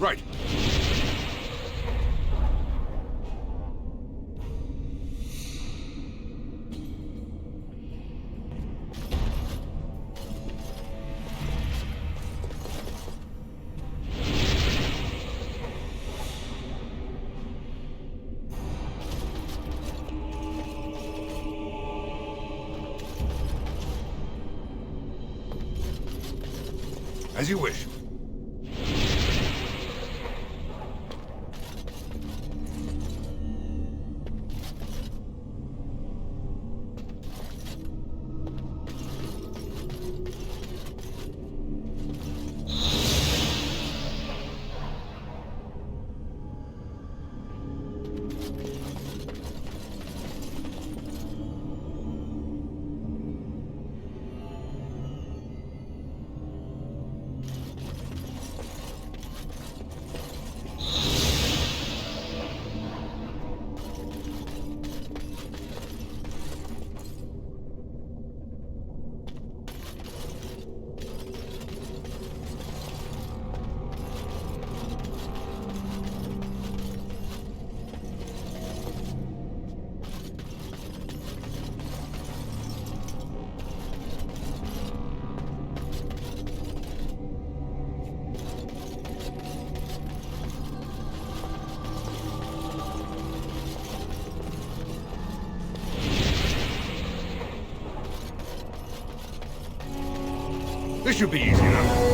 Right. As you wish. This should be easy enough.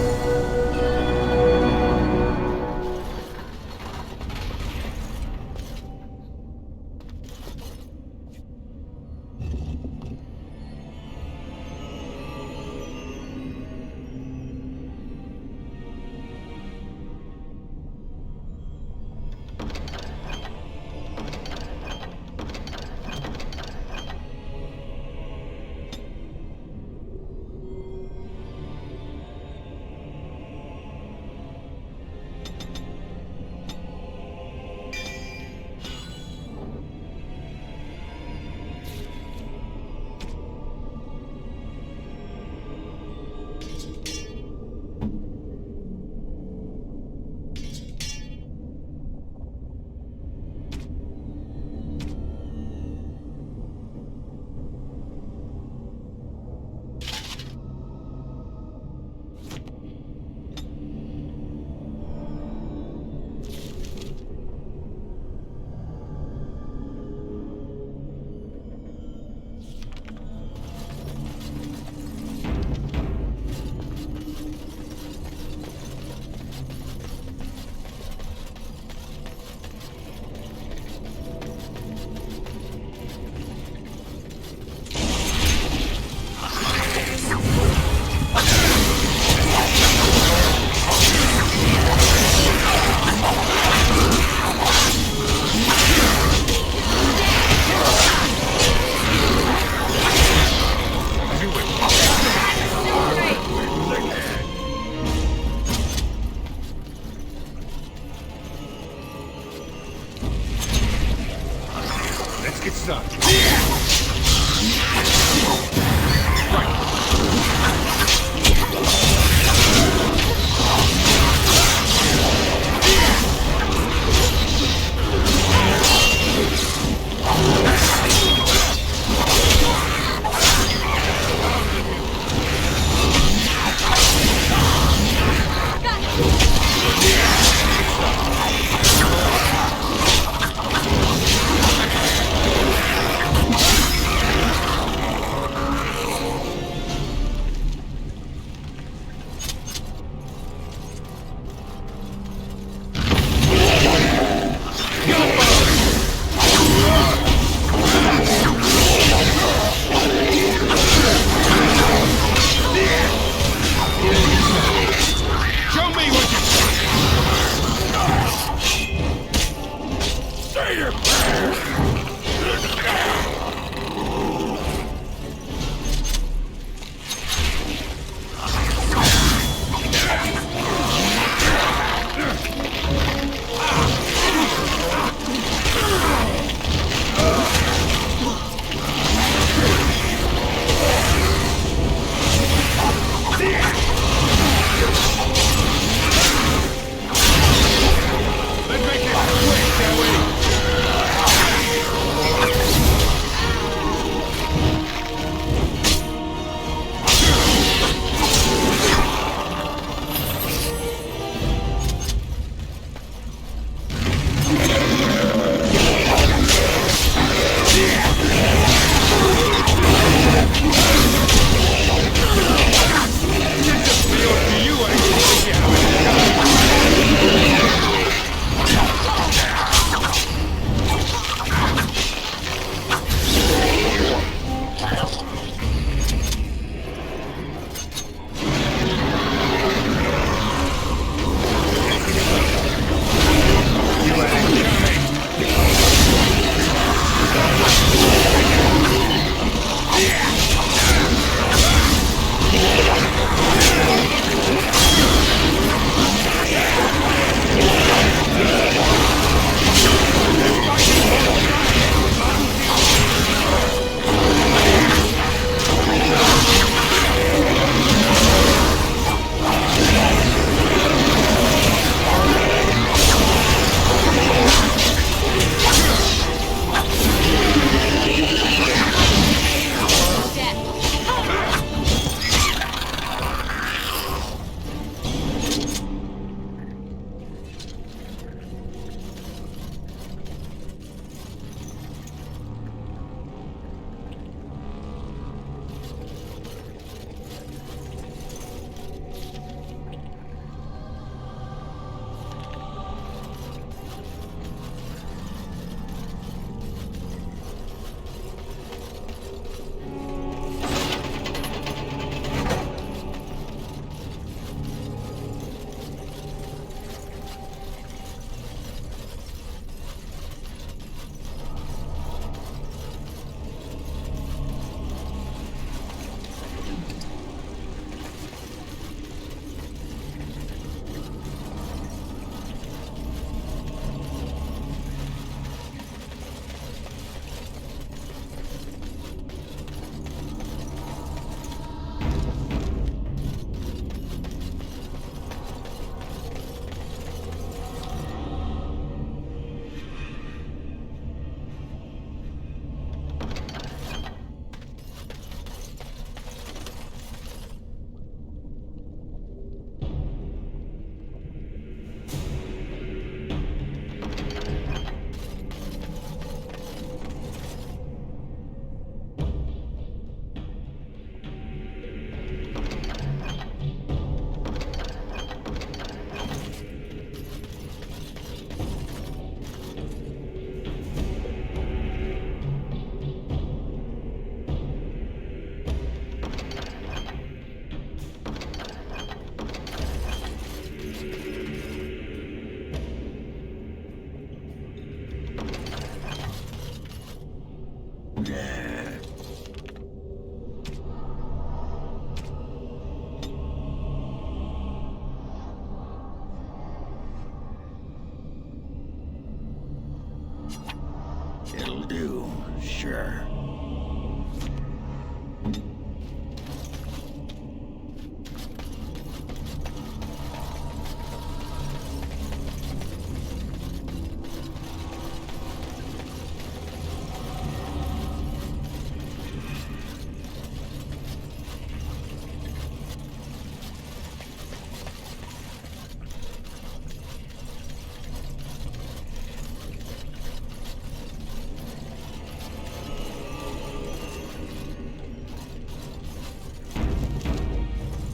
future.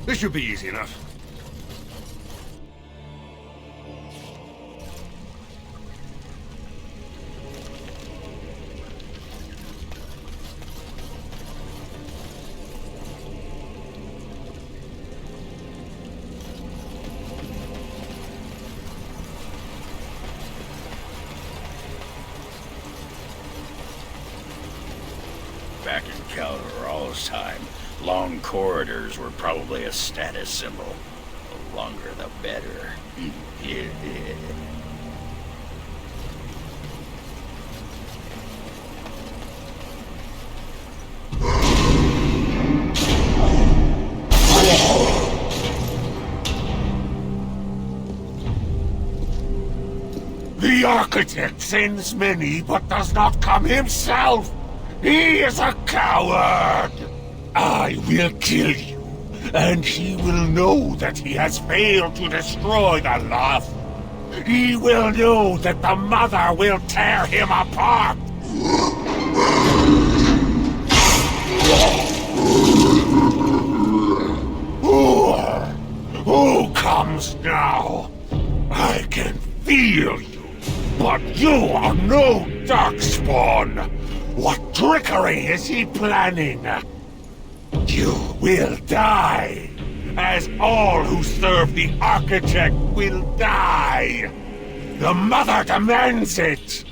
This should be easy enough. Back in Kal'Hirol's time, long corridors were probably a status symbol. The longer the better. The architect sends many, but does not come himself. He is a coward. I will kill you, and he will know that he has failed to destroy the Loft. He will know that the Mother will tear him apart. Who comes now? I can feel you. But you are no Darkspawn! What trickery is he planning? You will die, as all who serve the Architect will die! The Mother demands it!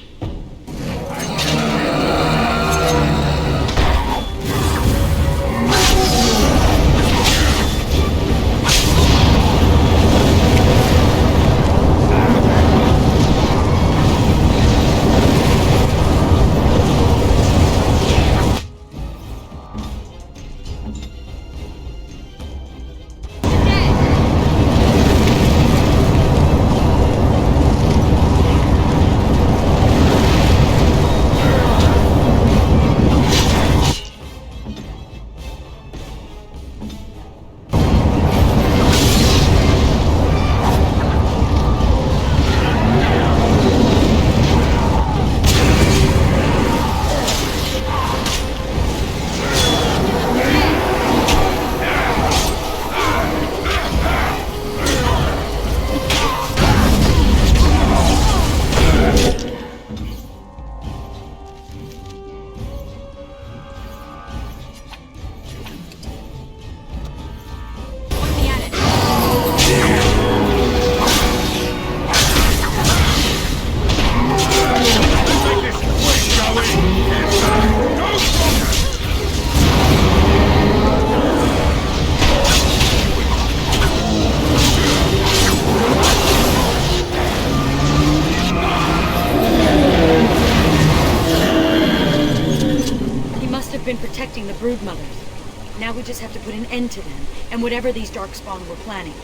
Been protecting the Broodmothers. Now we just have to put an end to them, and whatever these Darkspawn were planning.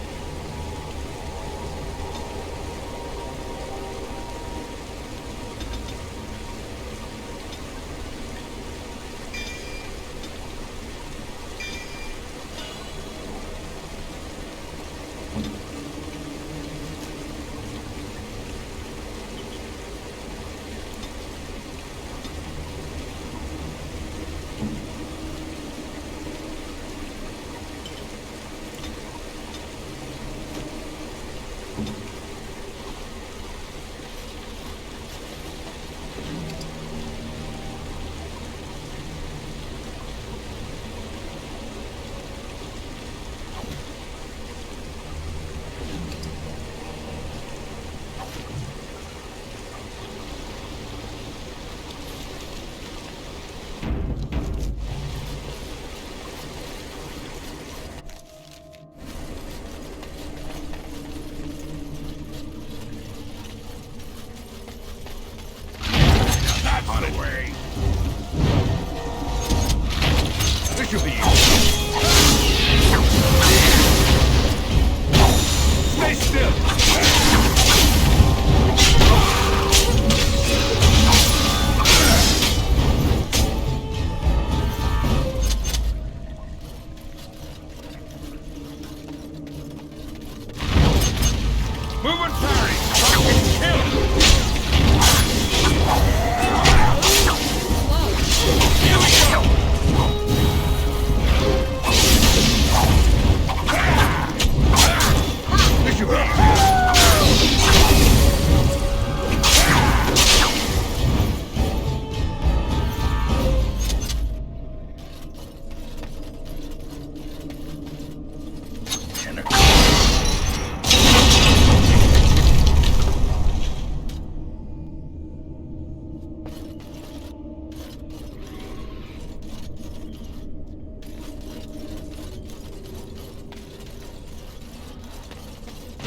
Move and parry! Fucking kill! Here we go! This should be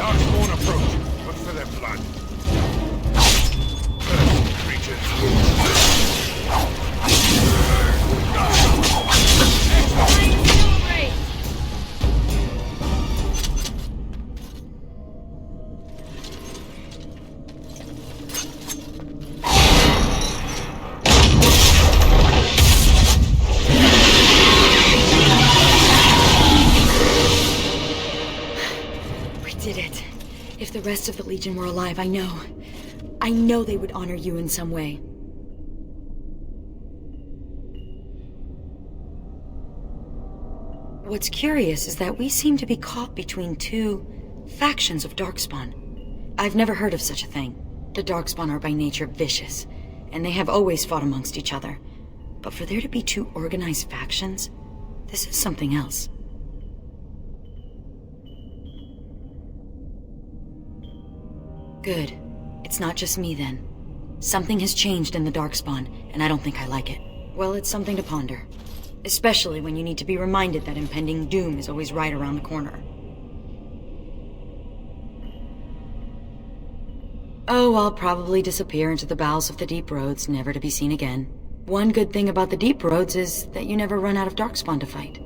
Darkspawn approach. Look for their blood. First creatures. Extreme kill rate! We did it. If the rest of the Legion were alive, I know they would honor you in some way. What's curious is that we seem to be caught between two factions of Darkspawn. I've never heard of such a thing. The Darkspawn are by nature vicious, and they have always fought amongst each other. But for there to be two organized factions, this is something else. Good. It's not just me, then. Something has changed in the Darkspawn, and I don't think I like it. Well, it's something to ponder. Especially when you need to be reminded that impending doom is always right around the corner. Oh, I'll probably disappear into the bowels of the deep roads, never to be seen again. One good thing about the deep roads is that you never run out of Darkspawn to fight.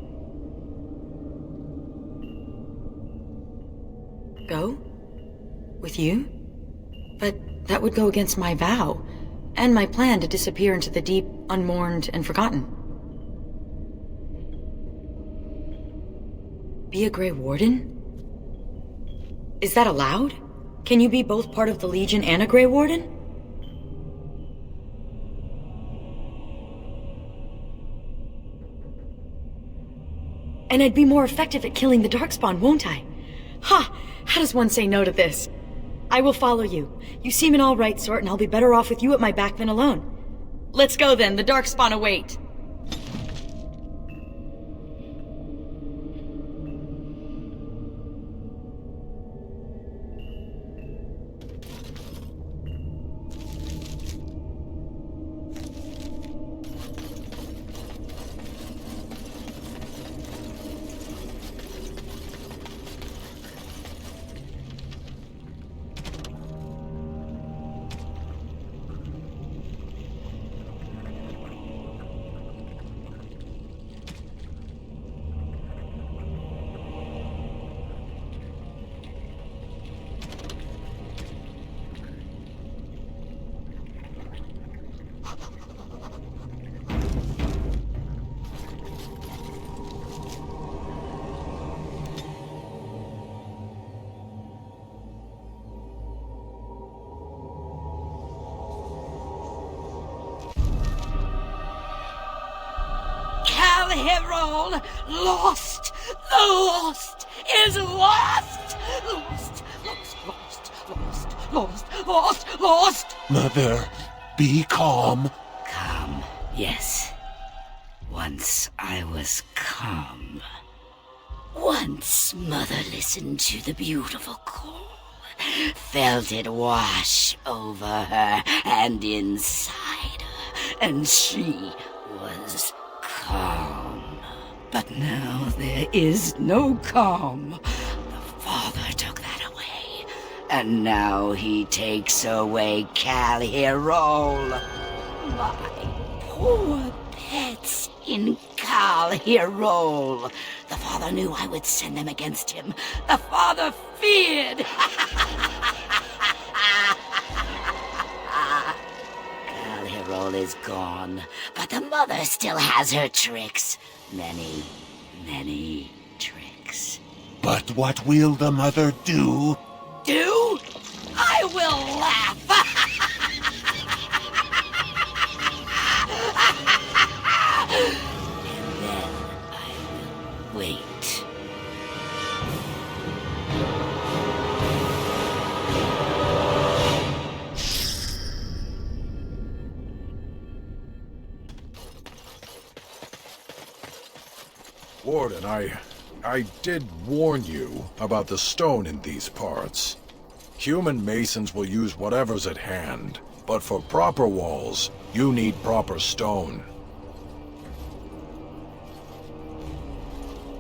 Go? With you? But that would go against my vow, and my plan to disappear into the deep, unmourned, and forgotten. Be a Grey Warden? Is that allowed? Can you be both part of the Legion and a Grey Warden? And I'd be more effective at killing the Darkspawn, won't I? Ha! How does one say no to this? I will follow you. You seem an all-right sort, and I'll be better off with you at my back than alone. Let's go then, the Darkspawn await. Kal'Hirol lost! The lost is lost! Lost, lost, lost, lost, lost, lost, lost! Mother, be calm. Calm, yes. Once I was calm. Once Mother listened to the beautiful call, felt it wash over her and inside her, and she was calm. But now there is no calm. The Father took that away, and now he takes away Kal'Hirol. My poor pets in Kal'Hirol. The Father knew I would send them against him. The Father feared. Kal'Hirol is gone, but the Mother still has her tricks. Many, many tricks. But what will the mother do? Do? will laugh. And then I will wait. Warden, I did warn you about the stone in these parts. Human masons will use whatever's at hand, but for proper walls, you need proper stone.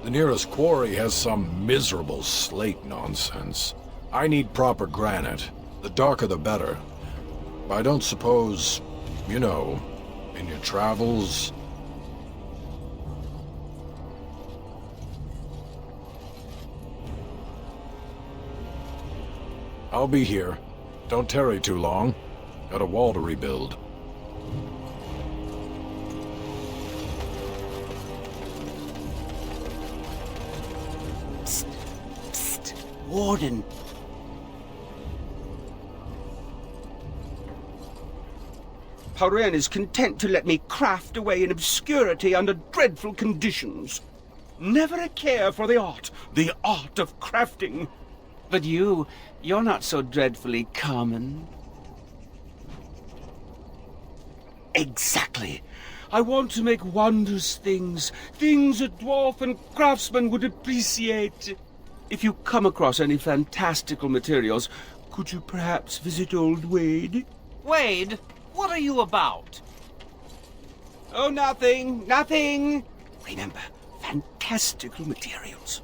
The nearest quarry has some miserable slate nonsense. I need proper granite. The darker the better. I don't suppose, you know, in your travels... I'll be here. Don't tarry too long. Got a wall to rebuild. Psst. Psst. Warden. Haren is content to let me craft away in obscurity under dreadful conditions. Never a care for the art of crafting. But you're not so dreadfully common. Exactly. I want to make wondrous things. Things a dwarf and craftsman would appreciate. If you come across any fantastical materials, could you perhaps visit old Wade? Wade, what are you about? Oh, nothing, nothing. Remember, fantastical materials.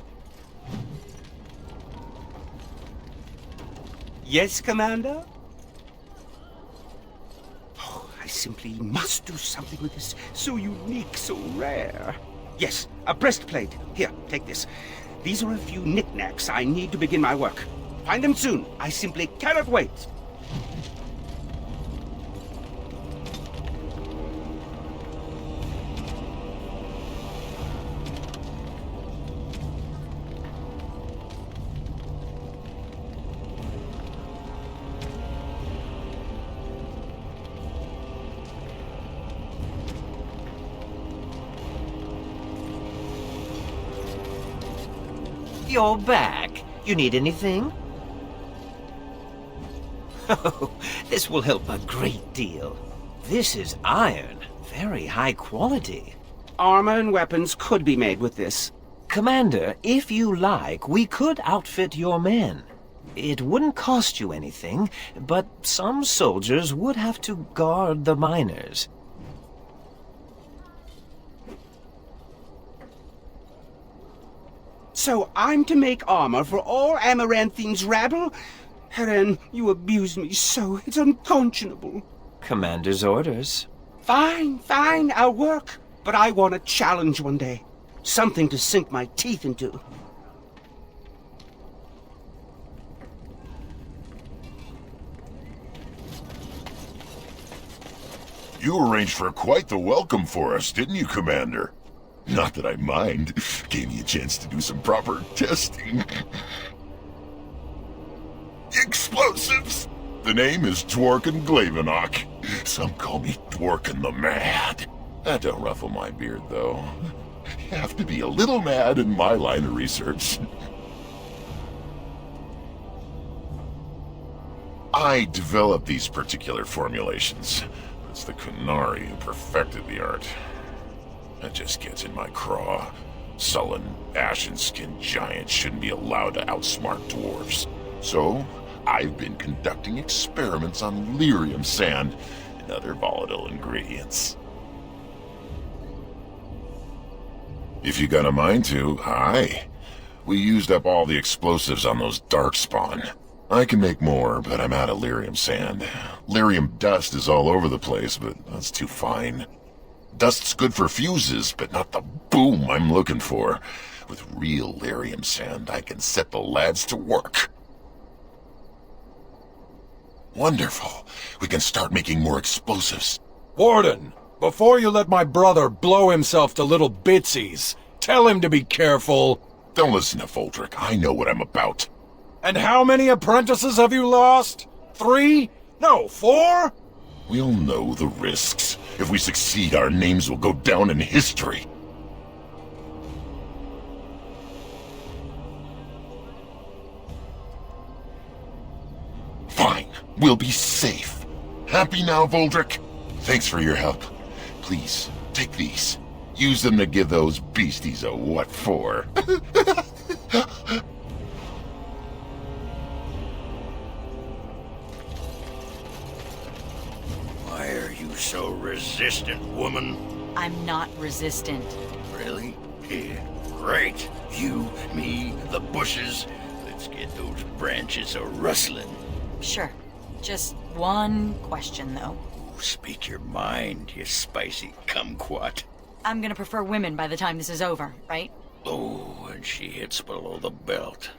Yes, Commander? Oh, I simply must do something with this. So unique, so rare. Yes, a breastplate. Here, take this. These are a few knickknacks I need to begin my work. Find them soon. I simply cannot wait. You're back. You need anything? Oh, this will help a great deal. This is iron. Very high quality. Armor and weapons could be made with this. Commander, if you like, we could outfit your men. It wouldn't cost you anything, but some soldiers would have to guard the miners. So I'm to make armor for all Amaranthine's rabble? Haren, you abuse me so, it's unconscionable. Commander's orders. Fine, fine, I'll work. But I want a challenge one day. Something to sink my teeth into. You arranged for quite the welcome for us, didn't you, Commander? Not that I mind. Gave me a chance to do some proper testing. Explosives! The name is Dworkin Glavenok. Some call me Dworkin the Mad. That don't ruffle my beard, though. You have to be a little mad in my line of research. I developed these particular formulations. It's the Kunari who perfected the art. That just gets in my craw. Sullen, ashen-skinned giants shouldn't be allowed to outsmart dwarves. So, I've been conducting experiments on lyrium sand and other volatile ingredients. If you got a mind to, aye. We used up all the explosives on those darkspawn. I can make more, but I'm out of lyrium sand. Lyrium dust is all over the place, but that's too fine. Dust's good for fuses, but not the boom I'm looking for. With real lyrium sand, I can set the lads to work. Wonderful. We can start making more explosives. Warden, before you let my brother blow himself to little bitsies, tell him to be careful. Don't listen to Foldrick. I know what I'm about. And how many apprentices have you lost? 3? No, 4? We'll know the risks. If we succeed, our names will go down in history. Fine. We'll be safe. Happy now, Voldrick? Thanks for your help. Please, take these. Use them to give those beasties a what for. Why are you so resistant, woman? I'm not resistant. Really? Yeah, great. You, me, the bushes. Let's get those branches a-rustling. Sure. Just one question, though. Speak your mind, you spicy kumquat. I'm gonna prefer women by the time this is over, right? Oh, and she hits below the belt.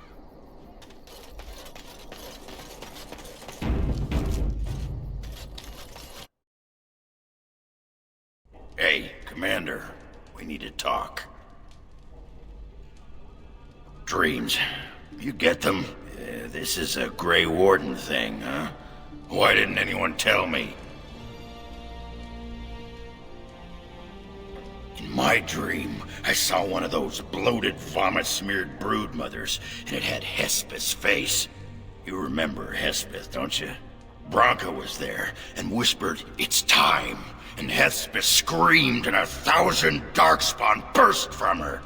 Hey, Commander. We need to talk. Dreams. You get them? This is a Grey Warden thing, huh? Why didn't anyone tell me? In my dream, I saw one of those bloated, vomit-smeared broodmothers, and it had Hespeth's face. You remember Hespeth, don't you? Bronca was there, and whispered, "It's time!" And Hespeth screamed, and 1,000 Darkspawn burst from her.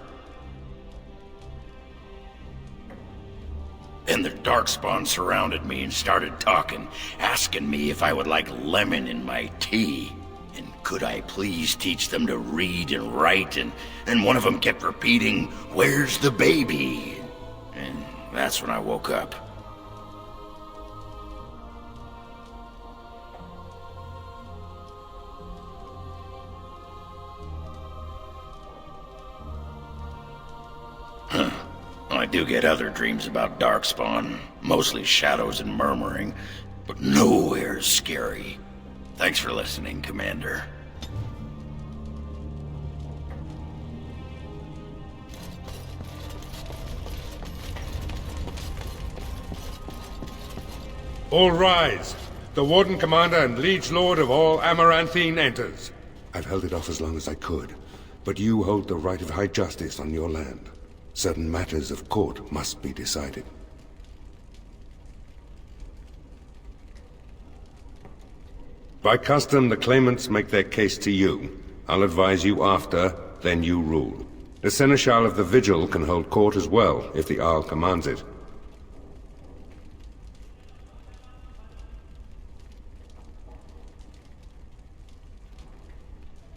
And the Darkspawn surrounded me and started talking, asking me if I would like lemon in my tea. And could I please teach them to read and write, and one of them kept repeating, "Where's the baby?" And that's when I woke up. I do get other dreams about Darkspawn, mostly shadows and murmuring, but nowhere scary. Thanks for listening, Commander. All rise. The Warden Commander and Liege Lord of all Amaranthine enters. I've held it off as long as I could, but you hold the right of high justice on your land. Certain matters of court must be decided. By custom, the claimants make their case to you. I'll advise you after, then you rule. The Seneschal of the Vigil can hold court as well, if the Arl commands it.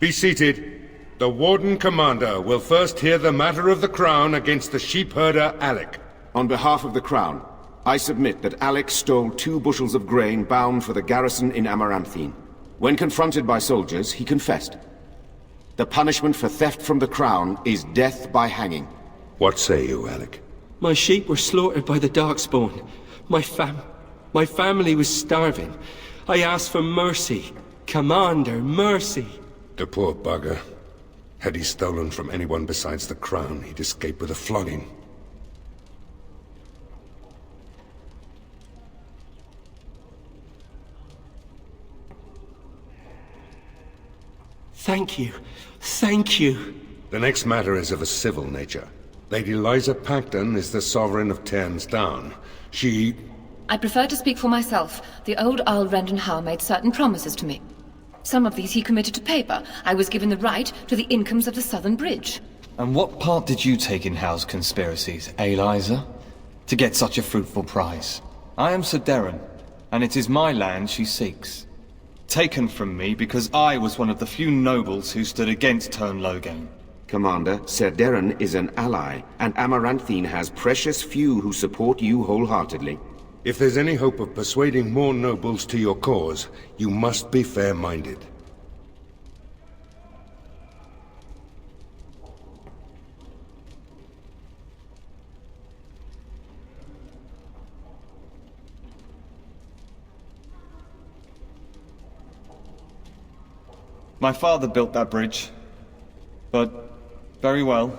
Be seated. The Warden Commander will first hear the matter of the Crown against the sheepherder Alec. On behalf of the Crown, I submit that Alec stole 2 bushels of grain bound for the garrison in Amaranthine. When confronted by soldiers, he confessed. The punishment for theft from the Crown is death by hanging. What say you, Alec? My sheep were slaughtered by the Darkspawn. My family was starving. I asked for mercy. Commander, mercy. The poor bugger. Had he stolen from anyone besides the Crown, he'd escape with a flogging. Thank you. Thank you. The next matter is of a civil nature. Lady Liza Pacton is the sovereign of Terns Down. She... I prefer to speak for myself. The old Earl Rendenhall made certain promises to me. Some of these he committed to paper. I was given the right to the incomes of the Southern Bridge. And what part did you take in Hal's conspiracies, Liza? To get such a fruitful prize? I am Sir Darren, and it is my land she seeks. Taken from me because I was one of the few nobles who stood against Tern Logain. Commander, Sir Darren is an ally, and Amaranthine has precious few who support you wholeheartedly. If there's any hope of persuading more nobles to your cause, you must be fair-minded. My father built that bridge. But, very well.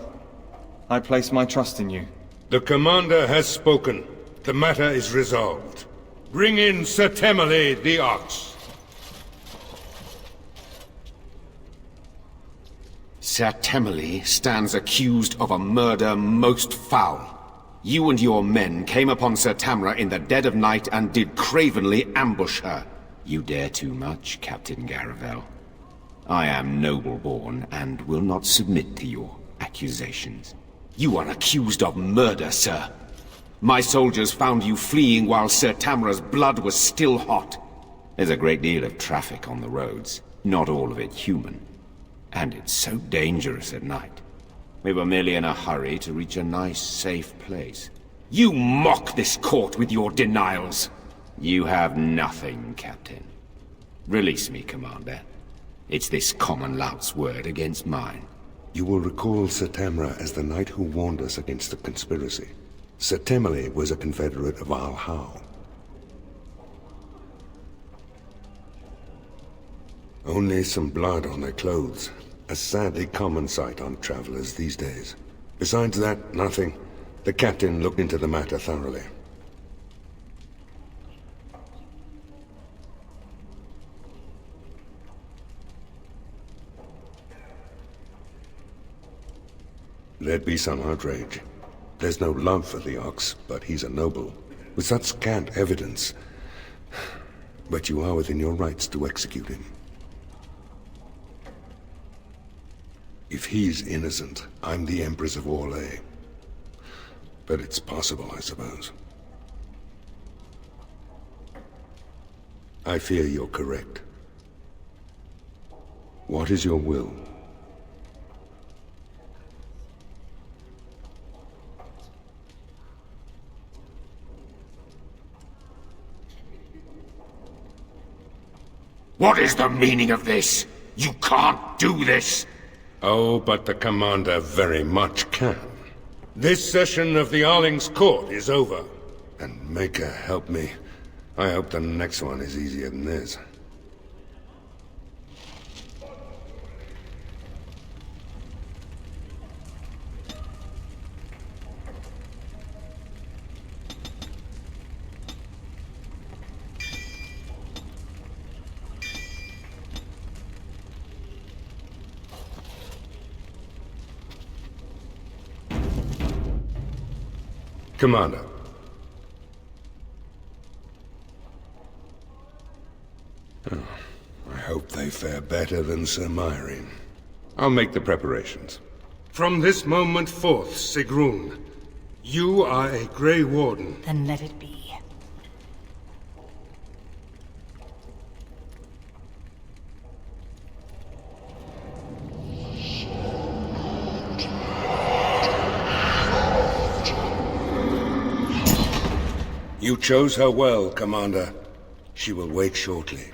I place my trust in you. The Commander has spoken. The matter is resolved. Bring in Sir Temele the Ox. Sir Temele stands accused of a murder most foul. You and your men came upon Sir Tamra in the dead of night and did cravenly ambush her. You dare too much, Captain Kal'Hirol. I am noble-born and will not submit to your accusations. You are accused of murder, sir. My soldiers found you fleeing while Sir Tamra's blood was still hot. There's a great deal of traffic on the roads, not all of it human. And it's so dangerous at night. We were merely in a hurry to reach a nice, safe place. You mock this court with your denials. You have nothing, Captain. Release me, Commander. It's this common lout's word against mine. You will recall Sir Tamra as the knight who warned us against the conspiracy. Sir Temele was a confederate of Kal'Hirol. Only some blood on their clothes. A sadly common sight on travelers these days. Besides that, nothing. The captain looked into the matter thoroughly. There'd be some outrage. There's no love for the Ox, but he's a noble. With such scant evidence. But you are within your rights to execute him. If he's innocent, I'm the Empress of Orlais. But it's possible, I suppose. I fear you're correct. What is your will? What is the meaning of this? You can't do this! Oh, but the Commander very much can. This session of the Arling's court is over. And Maker help me. I hope the next one is easier than this. Commander. Oh, I hope they fare better than Sir Myri. I'll make the preparations. From this moment forth, Sigrun, you are a Grey Warden. Then let it be. You chose her well, Commander. She will wake shortly.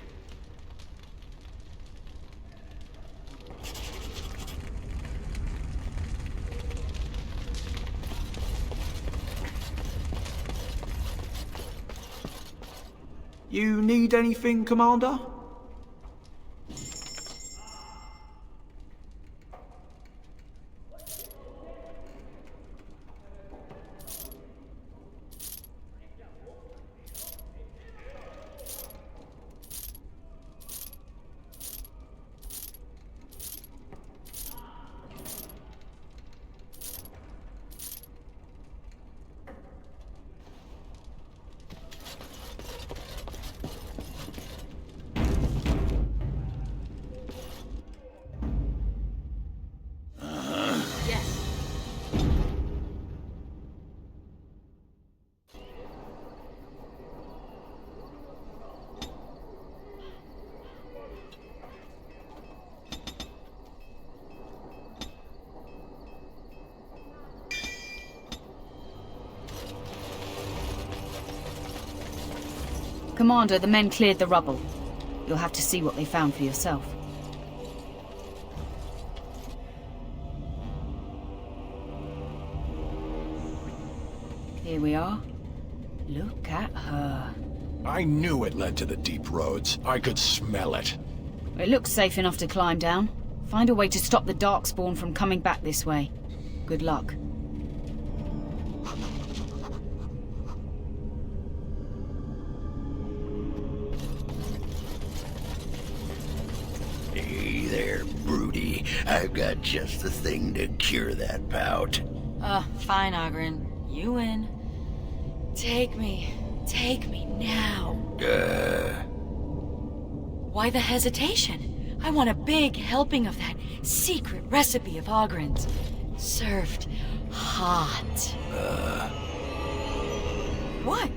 You need anything, Commander? Commander, the men cleared the rubble. You'll have to see what they found for yourself. Here we are. Look at her. I knew it led to the deep roads. I could smell it. It looks safe enough to climb down. Find a way to stop the Darkspawn from coming back this way. Good luck. I've got just the thing to cure that pout. Fine, Ogren. You win. Take me. Take me now. Why the hesitation? I want a big helping of that secret recipe of Ogren's. Served hot. What?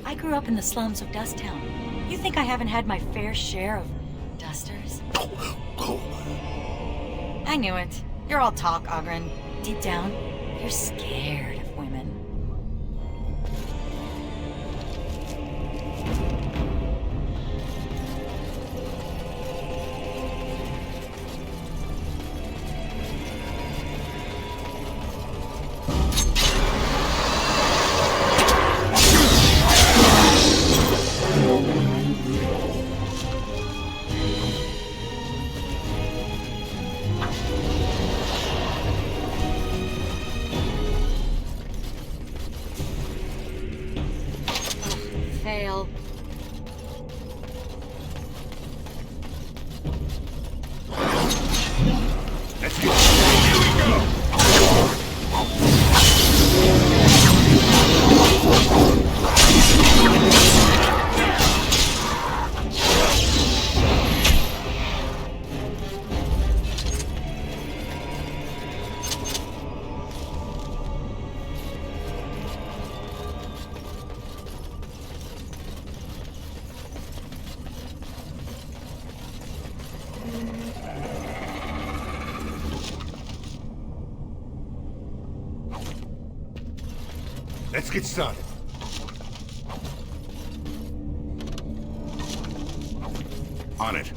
I grew up in the slums of Dusttown. You think I haven't had my fair share of dusters? I knew it. You're all talk, Ogren. Deep down, you're scared of women. Fail. Let's go. Here we go. Let's get started. On it.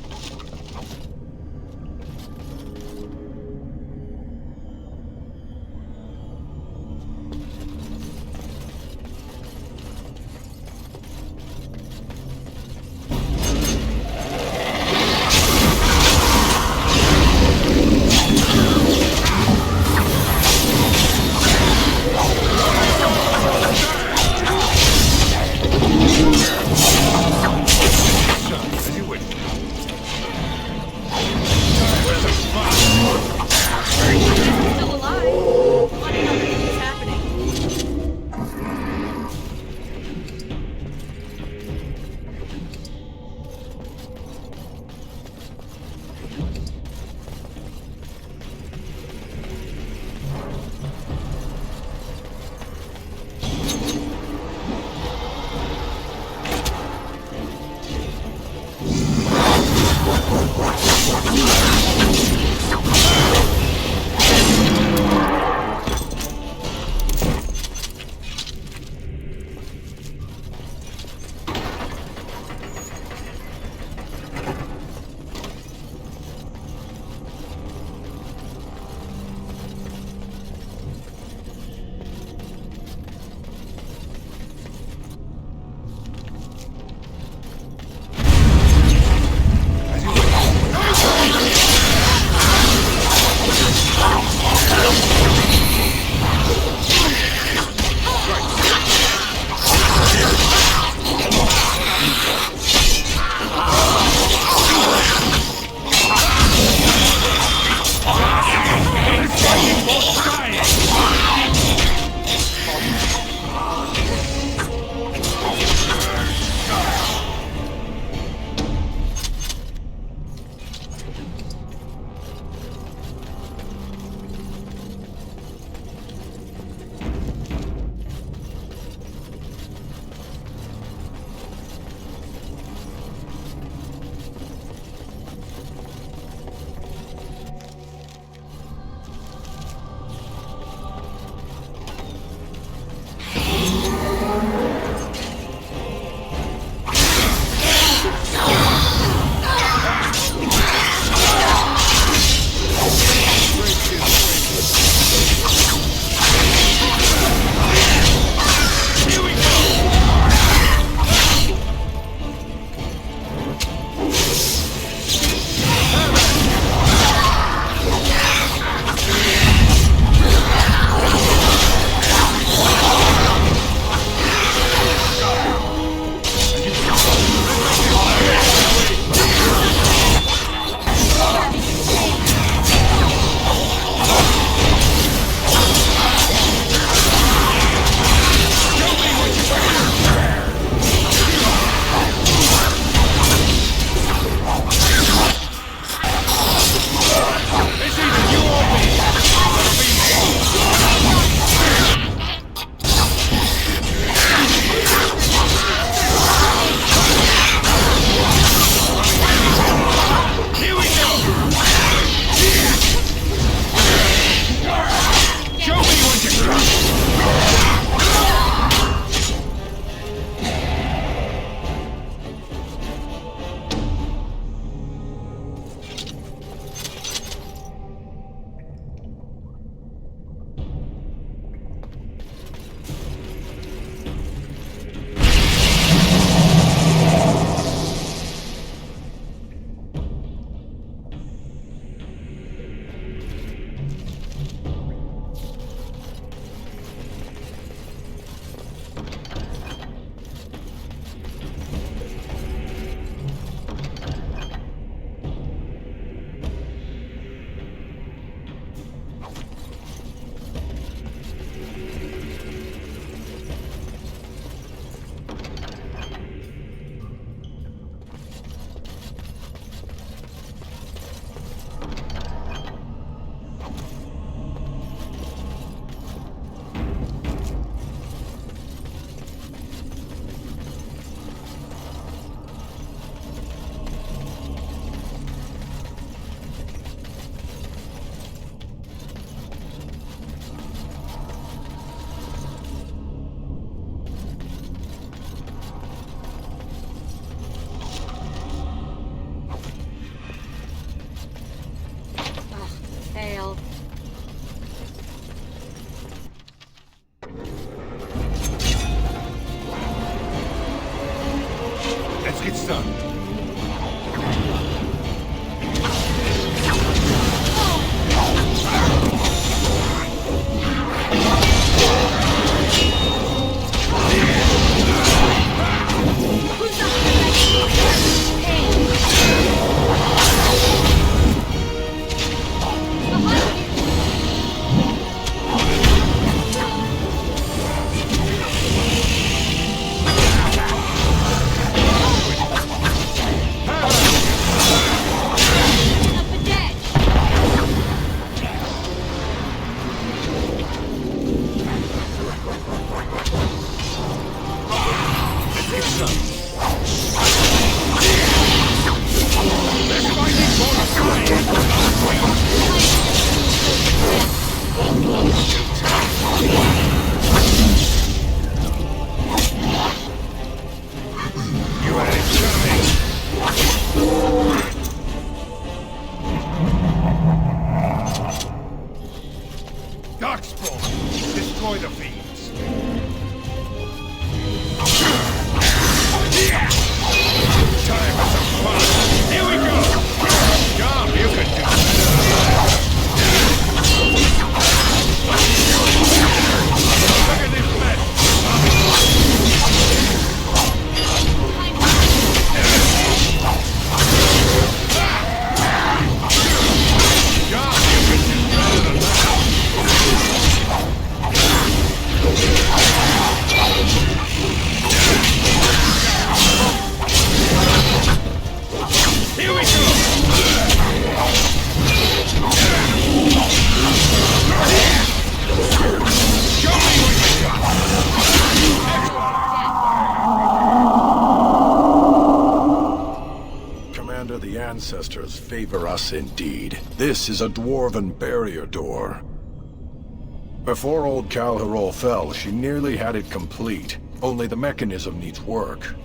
Let's get started. Darkspawn, destroy the fiends. Time for some fun. Here we go. Come, you can do better. Look at this mess. Commander, the ancestors favor us indeed. This is a dwarven barrier door. Before old Kal'Hirol fell, she nearly had it complete. Only the mechanism needs work.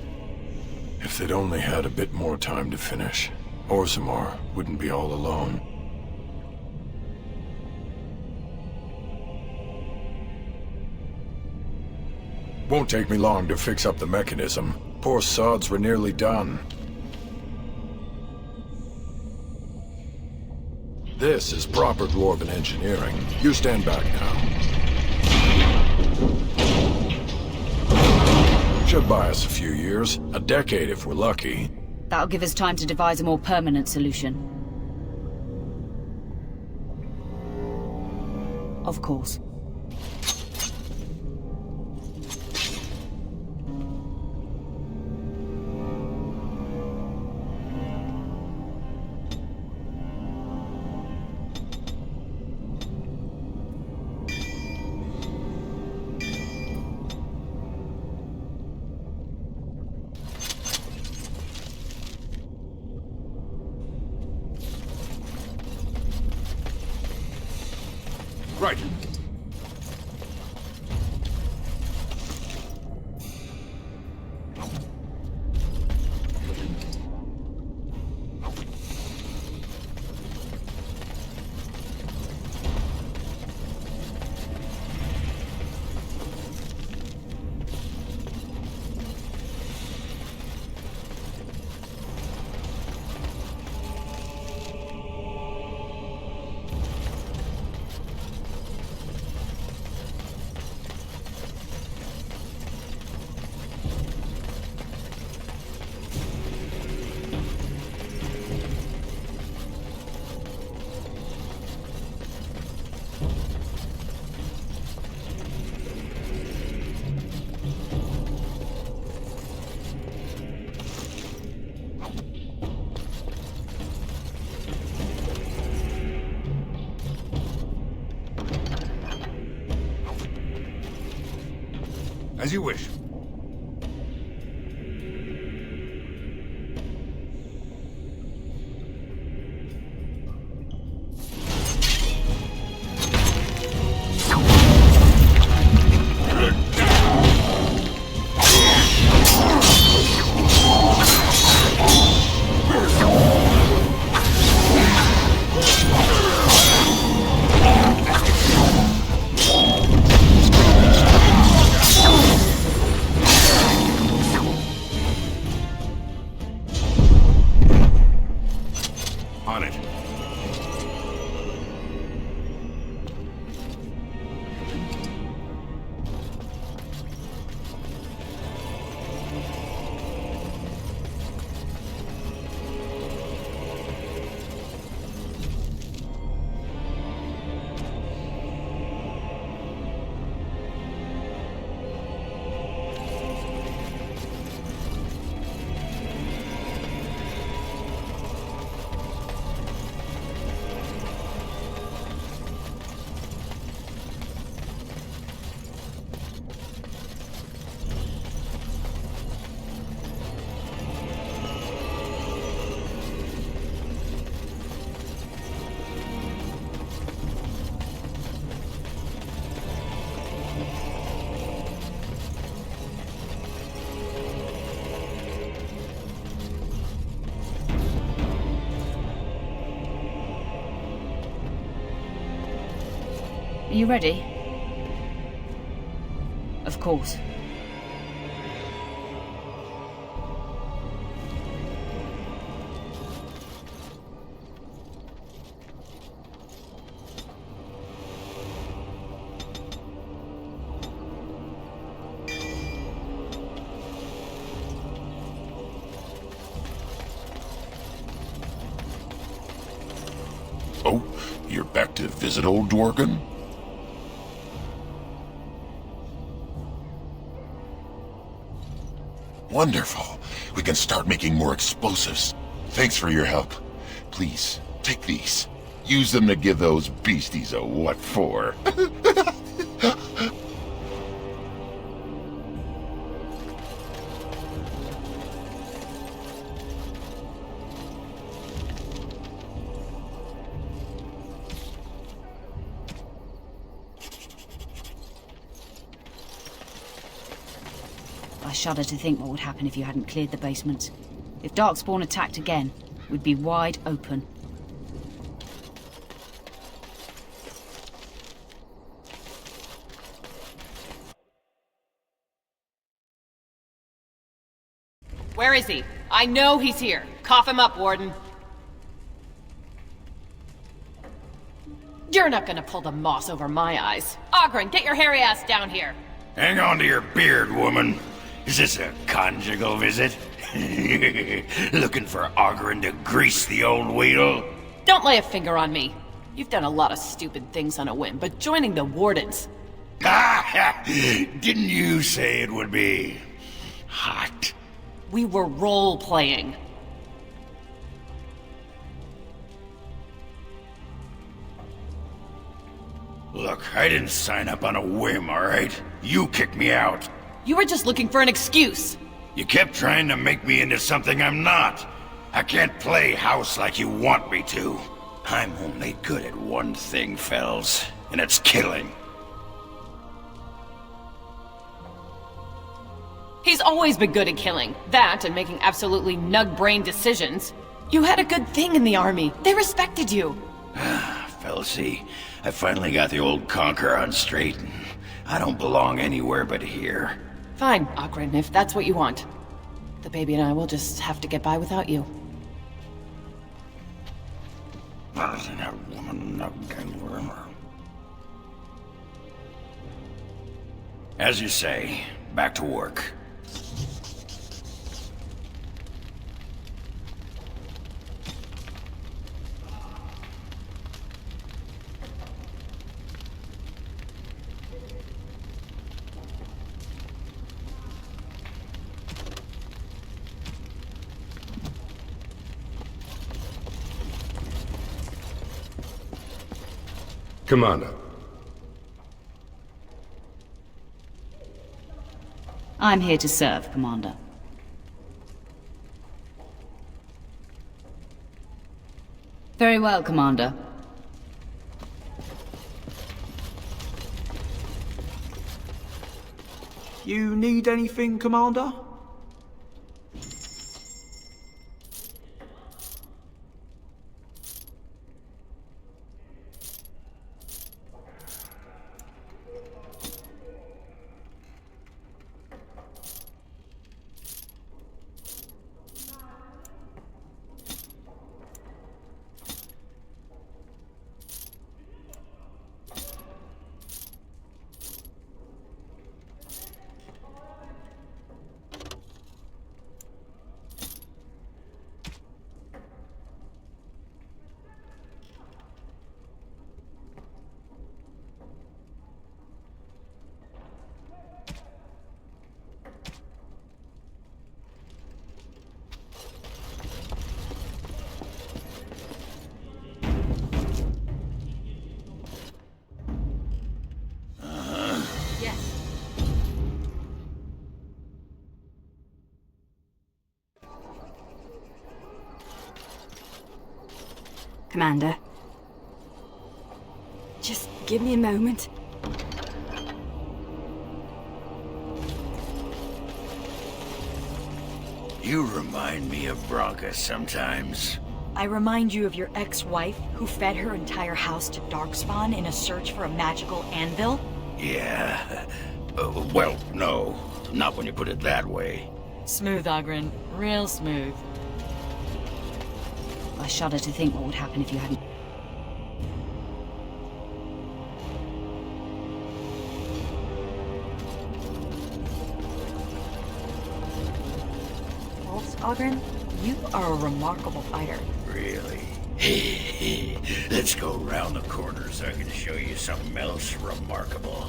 If they'd only had a bit more time to finish, Orzammar wouldn't be all alone. Won't take me long to fix up the mechanism. Poor sods were nearly done. This is proper dwarven engineering. You stand back now. Should buy us a few years. A decade if we're lucky. That'll give us time to devise a more permanent solution. Of course. Right. As you wish. you ready? Of course. Oh, you're back to visit old Dworkin? Wonderful. We can start making more explosives. Thanks for your help. Please, take these. Use them to give those beasties a what for. I shudder to think what would happen if you hadn't cleared the basement. If Darkspawn attacked again, we'd be wide open. Where is he? I know he's here. Cough him up, Warden. You're not gonna pull the moss over my eyes. Ogren, get your hairy ass down here. Hang on to your beard, woman. Is this a conjugal visit? Looking for Ogren to grease the old wheel? Don't lay a finger on me. You've done a lot of stupid things on a whim, but joining the Wardens... Didn't you say it would be... hot? We were role-playing. Look, I didn't sign up on a whim, alright? You kicked me out. You were just looking for an excuse. You kept trying to make me into something I'm not. I can't play house like you want me to. I'm only good at one thing, fells, and it's killing. He's always been good at killing. That and making absolutely nug-brain decisions. You had a good thing in the army. They respected you. Felsie, I finally got the old conquer on straight, and I don't belong anywhere but here. Fine, Ogren, if that's what you want. The baby and I will just have to get by without you. As you say, back to work. Commander. I'm here to serve, Commander. Very well, Commander. You need anything, Commander? Commander. Just give me a moment. You remind me of Branka sometimes. I remind you of your ex-wife who fed her entire house to Darkspawn in a search for a magical anvil? Yeah. Well, no. Not when you put it that way. Smooth, Ogren. Real smooth. I shudder to think what would happen if you hadn't... Ogren, you are a remarkable fighter. Really? Let's go around the corner so I can show you something else remarkable.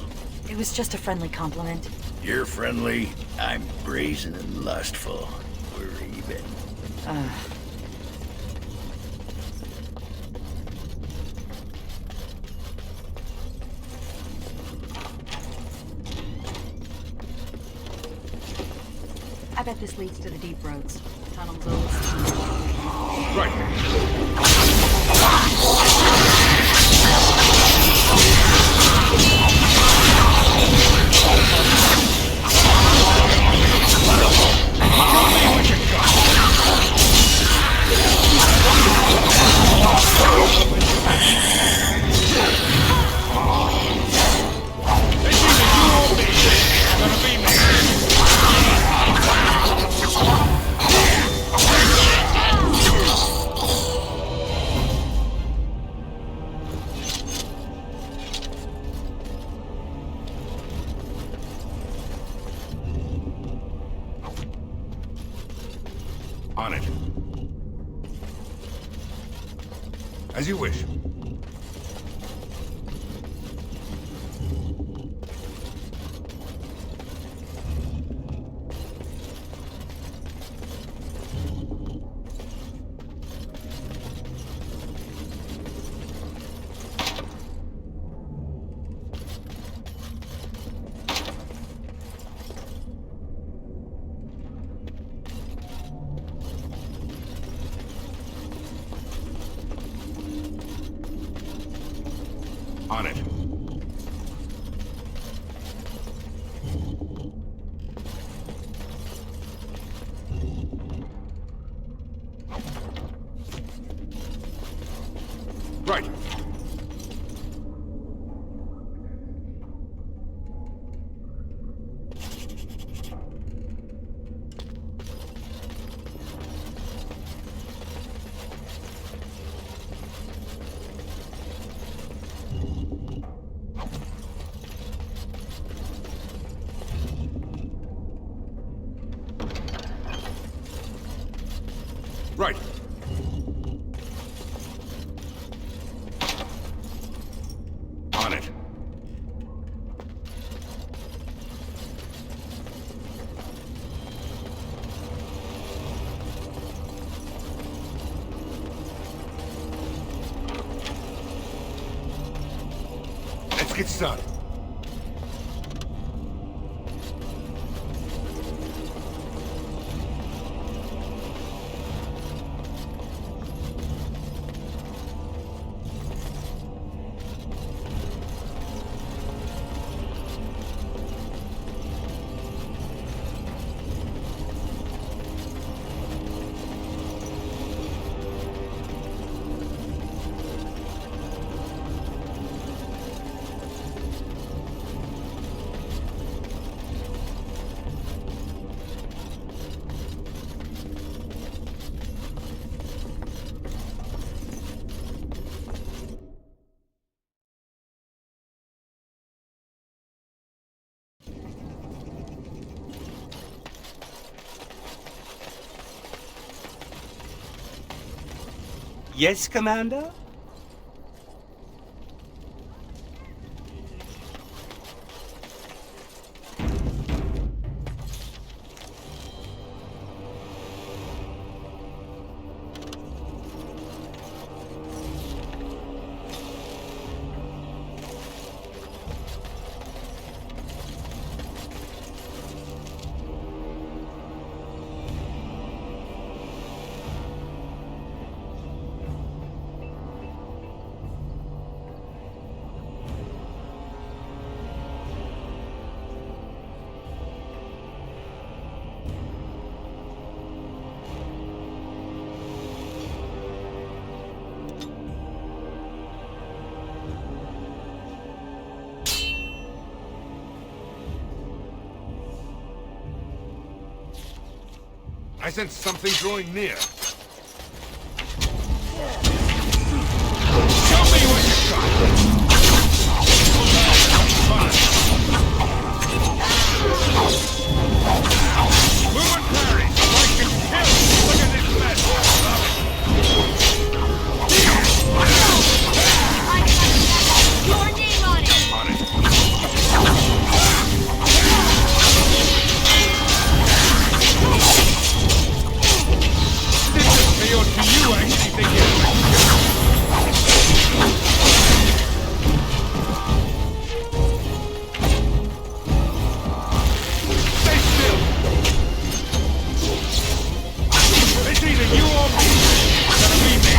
It was just a friendly compliment. You're friendly, I'm brazen and lustful. We're even. I bet this leads to the deep roads. Tunnels always... Right. On it. As you wish. On it. Right. Right. On it. Let's get started. Yes, Commander? I sense something drawing near. Show me what you got! Move and parry! I can kill! Look at this mess! Your name on it! On it. This is KO to you, actually think Stay still! It's either you or me! It's gonna be me!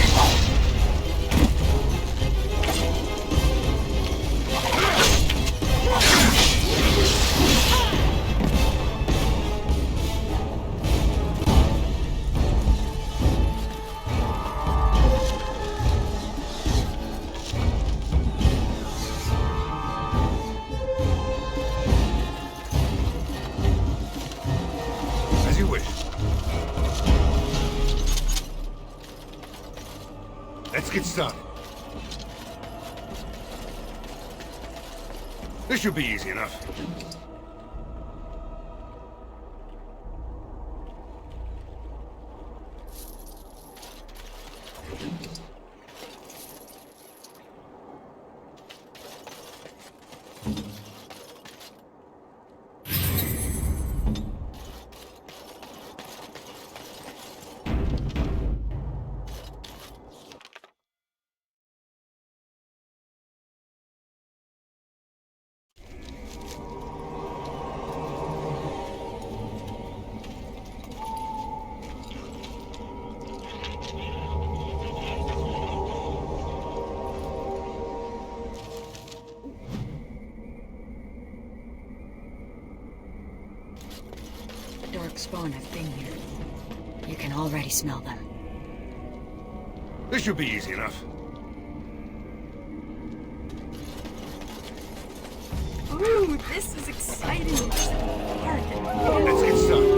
As you wish. Let's get started. This should be easy enough. Darkspawn have been here. You can already smell them. This should be easy enough. Ooh, this is exciting. Let's get started.